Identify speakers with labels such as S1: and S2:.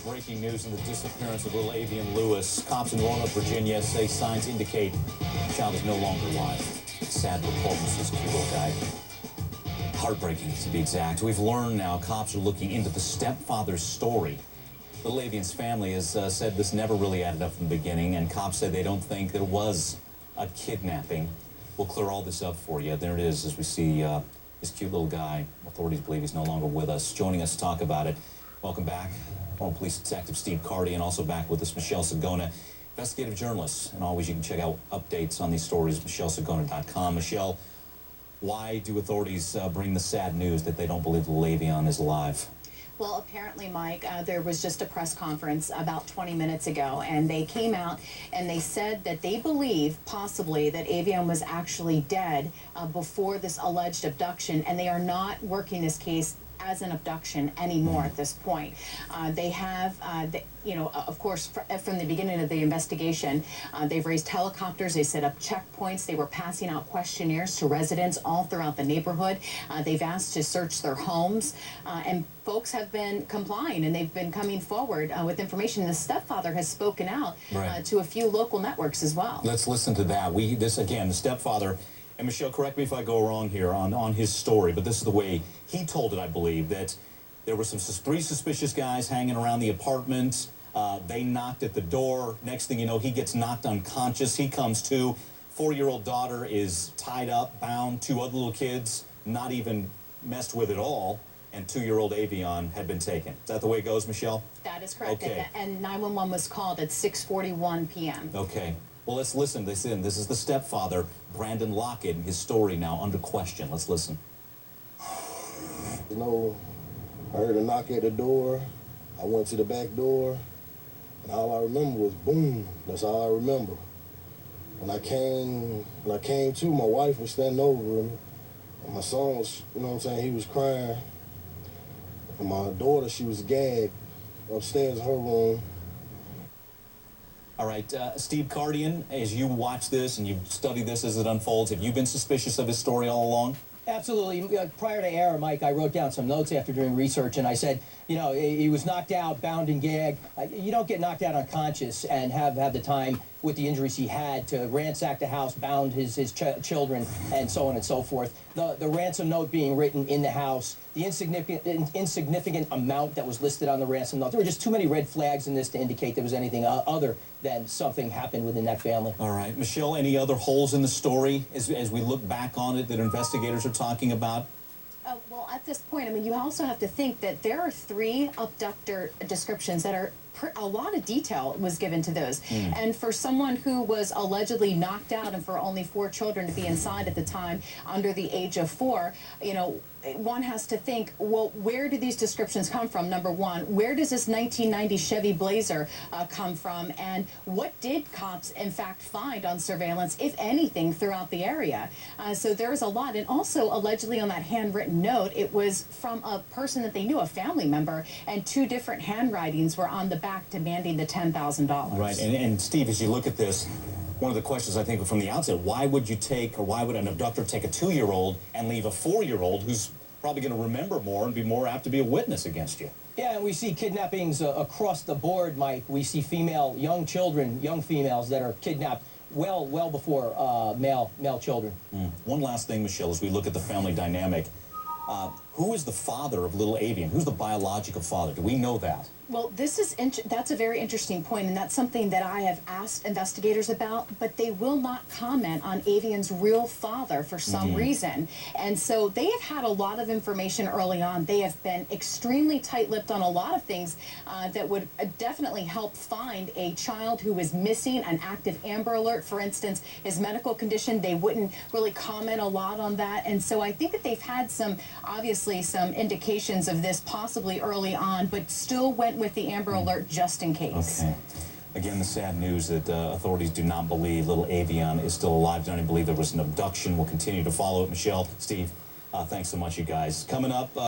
S1: Breaking news in the disappearance of little Aveion Lewis. Cops in Roanoke, Virginia say signs indicate the child is no longer alive. Sad report, Mrs. Kilo died. Heartbreaking, to be exact. We've learned now cops are looking into the stepfather's story. Little Avion's family has said this never really added up from the beginning, and cops say they don't think there was a kidnapping. We'll clear all this up for you. There it is as we see this cute little guy. Authorities believe he's no longer with us. Joining us to talk about it, welcome back, former police detective Steve Cardy, and also back with us, Michelle Sagona, investigative journalist. And always you can check out updates on these stories, michellesagona.com. Michelle, why do authorities bring the sad news that they don't believe little Aveion is alive?
S2: Well, apparently, Mike, there was just a press conference about 20 minutes ago, and they came out and they said that they believe possibly that Aveion was actually dead before this alleged abduction, and they are not working this case as an abduction anymore at this point. They have, of course, from the beginning of the investigation, they've raised helicopters, they set up checkpoints, they were passing out questionnaires to residents all throughout the neighborhood. They've asked to search their homes, and folks have been complying, and they've been coming forward with information. The stepfather has spoken out to a few local networks as well.
S1: Let's listen to that. The stepfather, and Michelle, correct me if I go wrong here on his story, but this is the way he told it, I believe, that there were three suspicious guys hanging around the apartment. They knocked at the door. Next thing you know, he gets knocked unconscious. He comes to. 4-year-old daughter is tied up, bound. 2 other little kids, not even messed with at all. And 2-year-old Aveion had been taken. Is that the way it goes, Michelle?
S2: That is correct.
S1: Okay.
S2: And 911 was called at 6:41 p.m.
S1: Okay. Well, let's listen this in. This is the stepfather, Brandon Lockett, and his story now under question. Let's listen.
S3: I heard a knock at the door. I went to the back door, and all I remember was boom. That's all I remember. When I came to, my wife was standing over me, and my son was, he was crying. And my daughter, she was gagged upstairs in her room.
S1: All right, Steve Cardian, as you watch this and you study this as it unfolds, have you been suspicious of his story all along?
S4: Absolutely. Prior to air, Mike, I wrote down some notes after doing research, and I said, he was knocked out, bound and gagged. You don't get knocked out unconscious and have the time with the injuries he had to ransack the house, bound his children, and so on and so forth. The ransom note being written in the house, the insignificant amount that was listed on the ransom note. There were just too many red flags in this to indicate there was anything other than something happened within that family.
S1: All right. Michelle, any other holes in the story as we look back on it that investigators are talking about?
S2: Well, at this point, you also have to think that there are 3 abductor descriptions that are a lot of detail was given to those. And for someone who was allegedly knocked out and for only 4 children to be inside at the time under the age of 4, one has to think, well, where do these descriptions come from? Number one, where does this 1990 Chevy Blazer come from? And what did cops, in fact, find on surveillance, if anything, throughout the area? So there's a lot. And also, allegedly on that handwritten note, it was from a person that they knew, a family member, and 2 different handwritings were on the back demanding the $10,000.
S1: Right. And Steve, as you look at this, one of the questions I think from the outset, why would an abductor take a 2-year-old and leave a 4-year-old who's probably going to remember more and be more apt to be a witness against you?
S4: Yeah, and we see kidnappings across the board, Mike. We see young females that are kidnapped well before male children.
S1: One last thing, Michelle, as we look at the family dynamic, who is the father of little Aveion? Who's the biological father? Do we know that?
S2: Well, that's a very interesting point, and that's something that I have asked investigators about, but they will not comment on Aveion's real father for some reason. And so they have had a lot of information early on. They have been extremely tight-lipped on a lot of things that would definitely help find a child who is missing, an active Amber Alert, for instance, his medical condition. They wouldn't really comment a lot on that. And so I think that they've had obviously some indications of this possibly early on, but still went with the Amber Alert just in case.
S1: Okay. Again, the sad news that authorities do not believe little Aveion is still alive. Don't even believe there was an abduction. We'll continue to follow it. Michelle, Steve, thanks so much, you guys. Coming up.